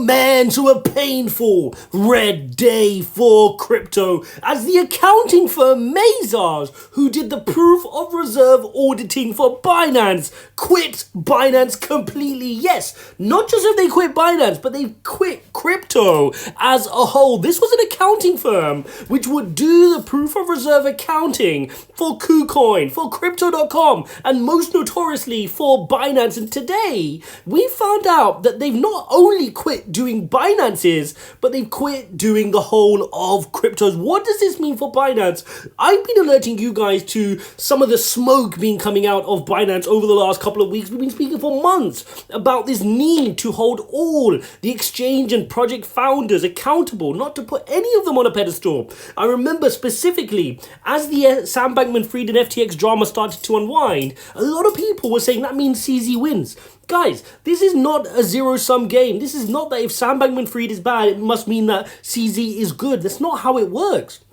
man, to a painful red day for crypto as the accounting firm Mazars, who did the proof of reserve auditing for Binance, quit Binance completely. Yes, not just have they quit Binance, but they quit crypto as a whole. This was an accounting firm which would do the proof of reserve accounting for KuCoin, for Crypto.com, and most notoriously for Binance. And today, we found out that they've not only quit doing Binance's, but they've quit doing the whole of cryptos. What does this mean for Binance? I've been alerting you guys to some of the smoke being coming out of Binance over the last couple of weeks. We've been speaking for months about this need to hold all the exchange and project founders accountable, not to put any of them on a pedestal. I remember specifically, as the Sam Bankman-Fried and FTX drama started to unwind, a lot of people were saying that means CZ wins. Guys, this is not a zero-sum game. This is not that if Sam Bankman-Fried is bad, it must mean that CZ is good. That's not how it works.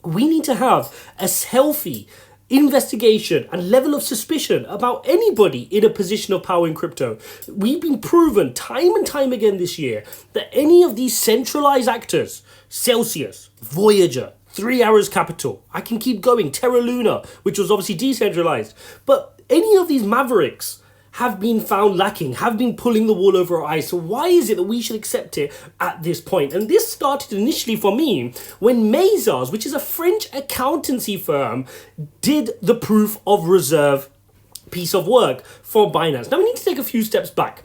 We need to have a healthy investigation and level of suspicion about anybody in a position of power in crypto. We've been proven time and time again this year that any of these centralized actors, Celsius, Voyager, 3 Arrows Capital, I can keep going, Terra Luna, which was obviously decentralized, but any of these mavericks have been found lacking, have been pulling the wool over our eyes. So why is it that we should accept it at this point? And this started initially for me when Mazars, which is a French accountancy firm, did the proof of reserve piece of work for Binance. Now we need to take a few steps back.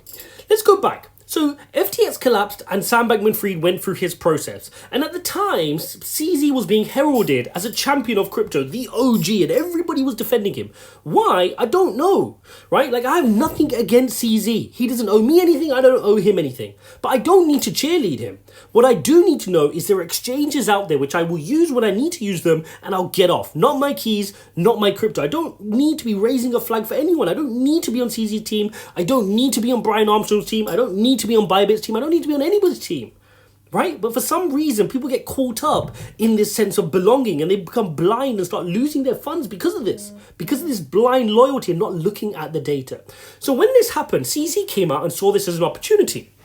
Let's go back. So FTX collapsed and Sam Bankman-Fried went through his process. And at the time, CZ was being heralded as a champion of crypto, the OG, and everybody was defending him. Why? I don't know, right? Like, I have nothing against CZ. He doesn't owe me anything, I don't owe him anything. But I don't need to cheerlead him. What I do need to know is there are exchanges out there which I will use when I need to use them, and I'll get off. Not my keys, not my crypto. I don't need to be raising a flag for anyone. I don't need to be on CZ's team. I don't need to be on Brian Armstrong's team. I don't need to be on Bybit's team. I don't need to be on anybody's team, right? But for some reason, people get caught up in this sense of belonging and they become blind and start losing their funds because of this blind loyalty and not looking at the data. So when this happened, CZ came out and saw this as an opportunity.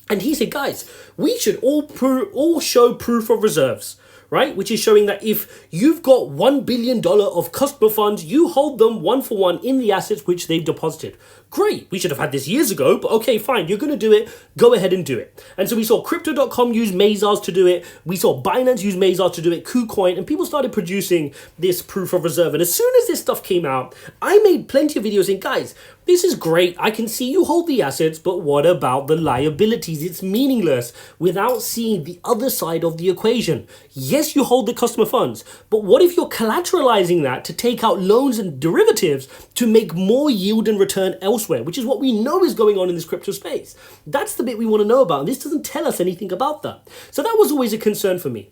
And he said, guys, we should all show proof of reserves, right? Which is showing that if you've got $1 billion of customer funds, you hold them one for one in the assets which they've deposited. Great, we should have had this years ago, but okay, fine, you're going to do it, go ahead and do it. And so we saw Crypto.com use Mazars to do it, we saw Binance use Mazars to do it, KuCoin, and people started producing this proof of reserve. And as soon as this stuff came out, I made plenty of videos saying, guys, this is great, I can see you hold the assets, but what about the liabilities? It's meaningless without seeing the other side of the equation. Yes, you hold the customer funds, but what if you're collateralizing that to take out loans and derivatives to make more yield and return elsewhere, which is what we know is going on in this crypto space. That's the bit we want to know about, and this doesn't tell us anything about that. So that was always a concern for me.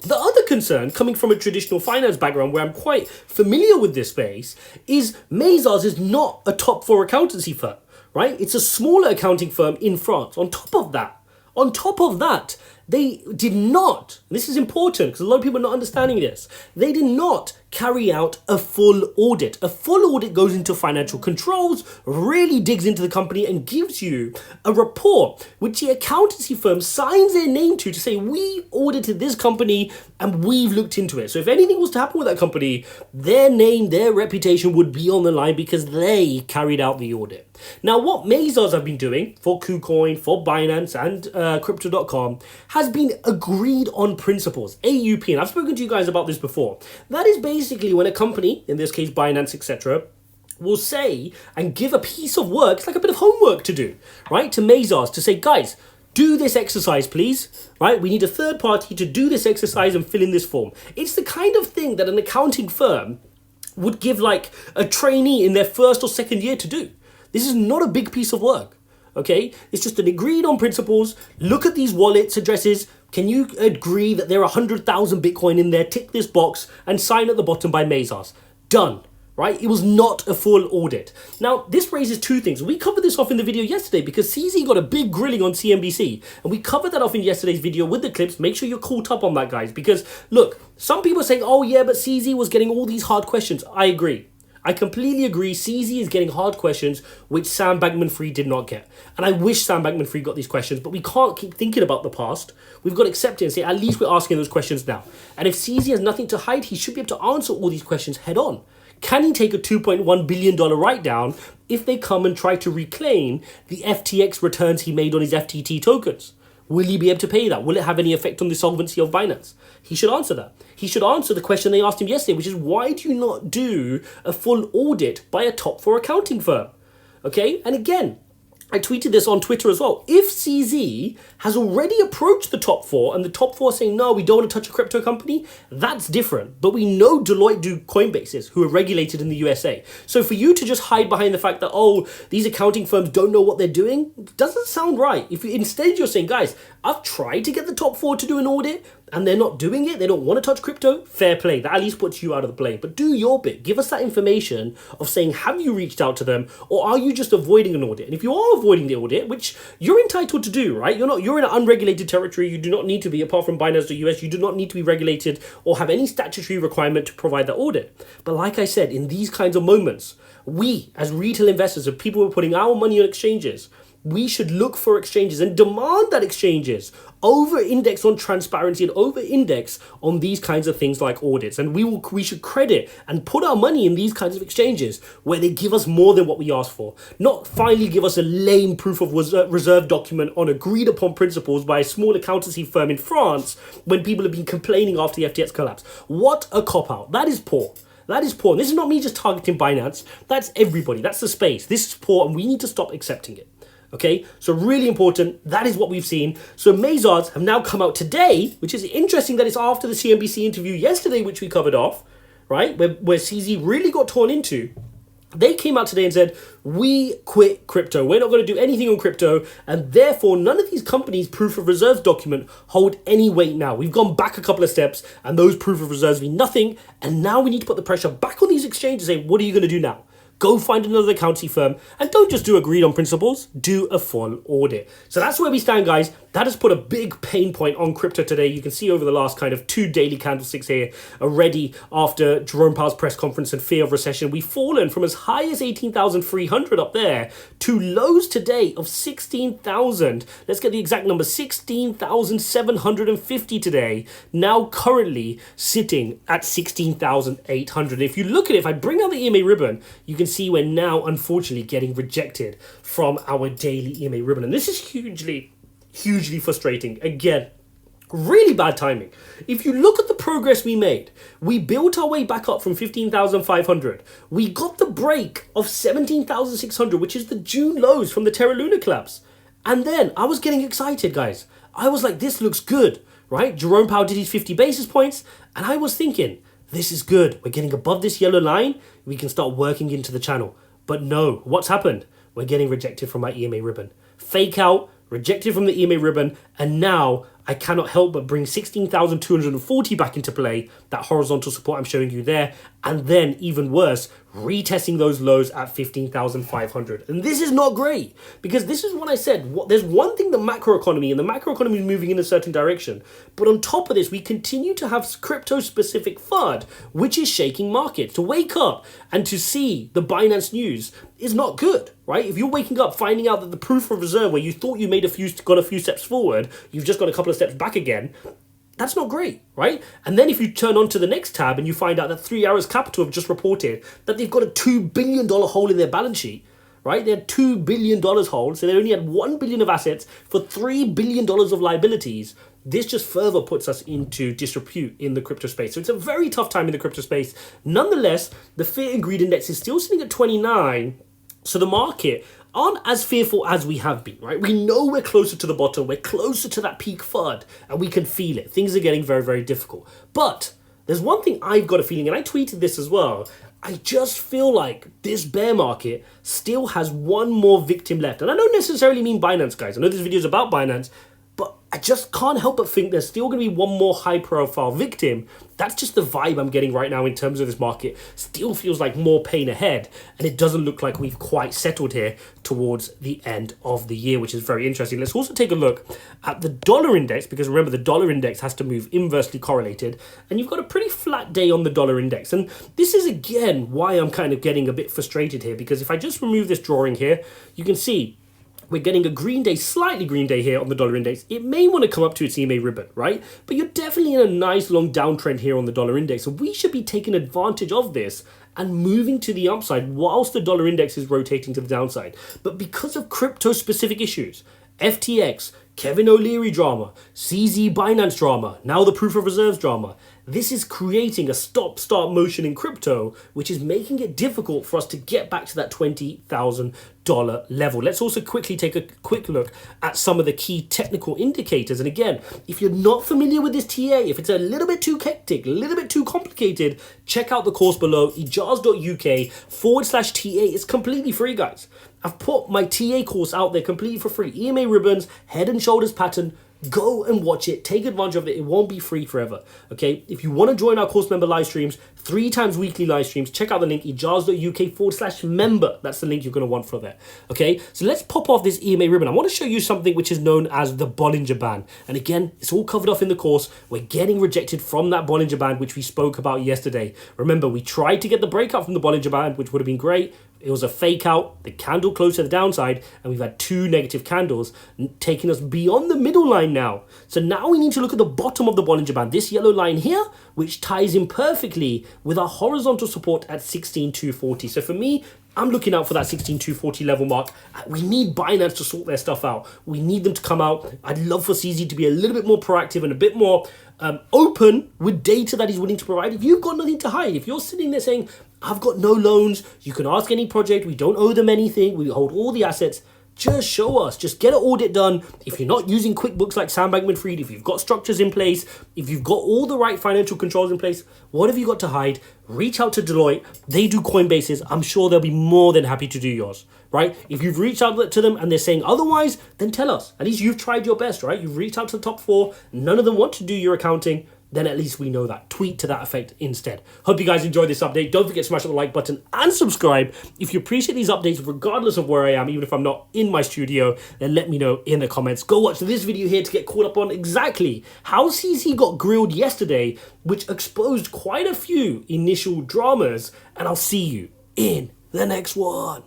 The other concern, coming from a traditional finance background where I'm quite familiar with this space, is Mazars is not a top 4 accountancy firm, right? It's a smaller accounting firm in France. On top of that, they did not, this is important because a lot of people are not understanding this, they did not carry out a full audit. A full audit goes into financial controls, really digs into the company and gives you a report which the accountancy firm signs their name to say, we audited this company and we've looked into it. So if anything was to happen with that company, their name, their reputation would be on the line because they carried out the audit. Now, what Mazars have been doing for KuCoin, for Binance and Crypto.com has been agreed on principles, AUP, and I've spoken to you guys about this before. That is basically when a company, in this case Binance, etc., will say and give a piece of work, it's like a bit of homework to do, right, to Mazars to say, guys, do this exercise, please, right? We need a third party to do this exercise and fill in this form. It's the kind of thing that an accounting firm would give like a trainee in their first or second year to do. This is not a big piece of work, okay? It's just an agreed on principles. Look at these wallets addresses. Can you agree that there are 100,000 Bitcoin in there? Tick this box and sign at the bottom by Mazars. Done, right? It was not a full audit. Now, this raises two things. We covered this off in the video yesterday because CZ got a big grilling on CNBC. And we covered that off in yesterday's video with the clips. Make sure you're caught up on that, guys. Because, look, some people are saying, oh, yeah, but CZ was getting all these hard questions. I agree. I completely agree. CZ is getting hard questions, which Sam Bankman-Fried did not get. And I wish Sam Bankman-Fried got these questions, but we can't keep thinking about the past. We've got to accept it and say, at least we're asking those questions now. And if CZ has nothing to hide, he should be able to answer all these questions head on. Can he take a $2.1 billion write-down if they come and try to reclaim the FTX returns he made on his FTT tokens? Will he be able to pay that? Will it have any effect on the solvency of Binance? He should answer that. He should answer the question they asked him yesterday, which is, why do you not do a full audit by a top 4 accounting firm? Okay, and again, I tweeted this on Twitter as well. If CZ has already approached the top 4 and the top 4 are saying, no, we don't want to touch a crypto company, that's different. But we know Deloitte do Coinbases, who are regulated in the USA. So for you to just hide behind the fact that, oh, these accounting firms don't know what they're doing, doesn't sound right. If you, instead you're saying, guys, I've tried to get the top 4 to do an audit, and they're not doing it, they don't want to touch crypto, fair play. That at least puts you out of the play. But do your bit. Give us that information of saying, have you reached out to them, or are you just avoiding an audit? And if you are avoiding the audit, which you're entitled to do, right? You're in an unregulated territory. You do not need to be, apart from Binance.US, you do not need to be regulated or have any statutory requirement to provide that audit. But like I said, in these kinds of moments, we as retail investors, of people who are putting our money on exchanges, we should look for exchanges and demand that exchanges over-index on transparency and over-index on these kinds of things like audits. And we should credit and put our money in these kinds of exchanges where they give us more than what we ask for. Not finally give us a lame proof of reserve document on agreed upon principles by a small accountancy firm in France when people have been complaining after the FTX collapse. What a cop-out. That is poor. That is poor. And this is not me just targeting Binance. That's everybody. That's the space. This is poor, and we need to stop accepting it. Okay, so really important. That is what we've seen. So Mazars have now come out today, which is interesting that it's after the CNBC interview yesterday, which we covered off, right, where CZ really got torn into. They came out today and said, we quit crypto. We're not going to do anything on crypto. And therefore, none of these companies' proof of reserves document hold any weight now. We've gone back a couple of steps and those proof of reserves mean nothing. And now we need to put the pressure back on these exchanges and say, what are you going to do now? Go find another accounting firm and don't just do agreed on principles, do a full audit. So that's where we stand, guys. That has put a big pain point on crypto today. You can see over the last kind of 2 daily candlesticks here already after Jerome Powell's press conference and fear of recession. We've fallen from as high as 18,300 up there to lows today of 16,000. Let's get the exact number, 16,750 today. Now currently sitting at 16,800. If you look at it, if I bring out the EMA ribbon, you can see we're now unfortunately getting rejected from our daily EMA ribbon. And this is hugely frustrating. Again, really bad timing. If you look at the progress we made, we built our way back up from 15,500. We got the break of 17,600, which is the June lows from the Terra Luna collapse. And then I was getting excited, guys. I was like, this looks good, right? Jerome Powell did his 50 basis points. And I was thinking, this is good. We're getting above this yellow line. We can start working into the channel. But no, what's happened? We're getting rejected from my EMA ribbon. Fake out, rejected from the EMA ribbon, and now I cannot help but bring 16,240 back into play, that horizontal support I'm showing you there, and then even worse, retesting those lows at 15,500. And this is not great, because this is what I said. There's one thing, the macroeconomy, and the macroeconomy is moving in a certain direction, but on top of this, we continue to have crypto-specific FUD, which is shaking markets. To wake up and to see the Binance news is not good, right? If you're waking up finding out that the proof of reserve, where you thought you got a few steps forward, you've just got a couple of steps back again, that's not great, right? And then if you turn on to the next tab and you find out that 3 Arrows Capital have just reported that they've got a $2 billion hole in their balance sheet, right? They had $2 billion hold, so they only had $1 billion of assets for $3 billion of liabilities. This just further puts us into disrepute in the crypto space. So it's a very tough time in the crypto space. Nonetheless, the fear and greed index is still sitting at 29. So the market aren't as fearful as we have been, right? We know we're closer to the bottom. We're closer to that peak FUD, and we can feel it. Things are getting very, very difficult. But there's one thing I've got a feeling, and I tweeted this as well. I just feel like this bear market still has one more victim left. And I don't necessarily mean Binance, guys. I know this video is about Binance, But I just can't help but think there's still going to be one more high-profile victim. That's just the vibe I'm getting right now in terms of this market. Still feels like more pain ahead, and it doesn't look like we've quite settled here towards the end of the year, which is very interesting. Let's also take a look at the dollar index, because remember, the dollar index has to move inversely correlated, and you've got a pretty flat day on the dollar index. And this is, again, why I'm kind of getting a bit frustrated here, because if I just remove this drawing here, you can see we're getting a green day, slightly green day here on the dollar index. It may want to come up to its EMA ribbon, right? But you're definitely in a nice long downtrend here on the dollar index. So we should be taking advantage of this and moving to the upside whilst the dollar index is rotating to the downside. But because of crypto-specific issues, FTX, Kevin O'Leary drama, CZ Binance drama, now the proof of reserves drama, this is creating a stop-start motion in crypto, which is making it difficult for us to get back to that $20,000 level. Let's also quickly take a quick look at some of the key technical indicators. And again, if you're not familiar with this TA, if it's a little bit too hectic, a little bit too complicated, check out the course below, ijaz.uk/TA. It's completely free, guys. I've put my TA course out there completely for free. EMA ribbons, head and shoulders pattern. Go and watch it. Take advantage of it. It won't be free forever. Okay. If you want to join our course member live streams, 3 times weekly live streams, check out the link ijaz.uk/member. That's the link you're going to want for there. Okay. So let's pop off this EMA ribbon. I want to show you something which is known as the Bollinger Band. And again, it's all covered off in the course. We're getting rejected from that Bollinger Band, which we spoke about yesterday. Remember, we tried to get the breakout from the Bollinger Band, which would have been great. It was a fake out, the candle closed to the downside, and we've had 2 negative candles taking us beyond the middle line now. So now we need to look at the bottom of the Bollinger Band, this yellow line here, which ties in perfectly with our horizontal support at 16,240. So for me, I'm looking out for that 16,240 level mark. We need Binance to sort their stuff out. We need them to come out. I'd love for CZ to be a little bit more proactive and a bit more open with data that he's willing to provide. If you've got nothing to hide, if you're sitting there saying, I've got no loans, you can ask any project, we don't owe them anything, we hold all the assets, just show us, just get an audit done. If you're not using QuickBooks like Sam Bankman-Fried, if you've got structures in place, if you've got all the right financial controls in place, what have you got to hide? Reach out to Deloitte. They do Coinbases. I'm sure they'll be more than happy to do yours, right? If you've reached out to them and they're saying otherwise, then tell us. At least you've tried your best, right? You've reached out to the top 4. None of them want to do your accounting. Then at least we know that. Tweet to that effect instead. Hope you guys enjoyed this update. Don't forget to smash the like button and subscribe. If you appreciate these updates, regardless of where I am, even if I'm not in my studio, then let me know in the comments. Go watch this video here to get caught up on exactly how CZ got grilled yesterday, which exposed quite a few initial dramas. And I'll see you in the next one.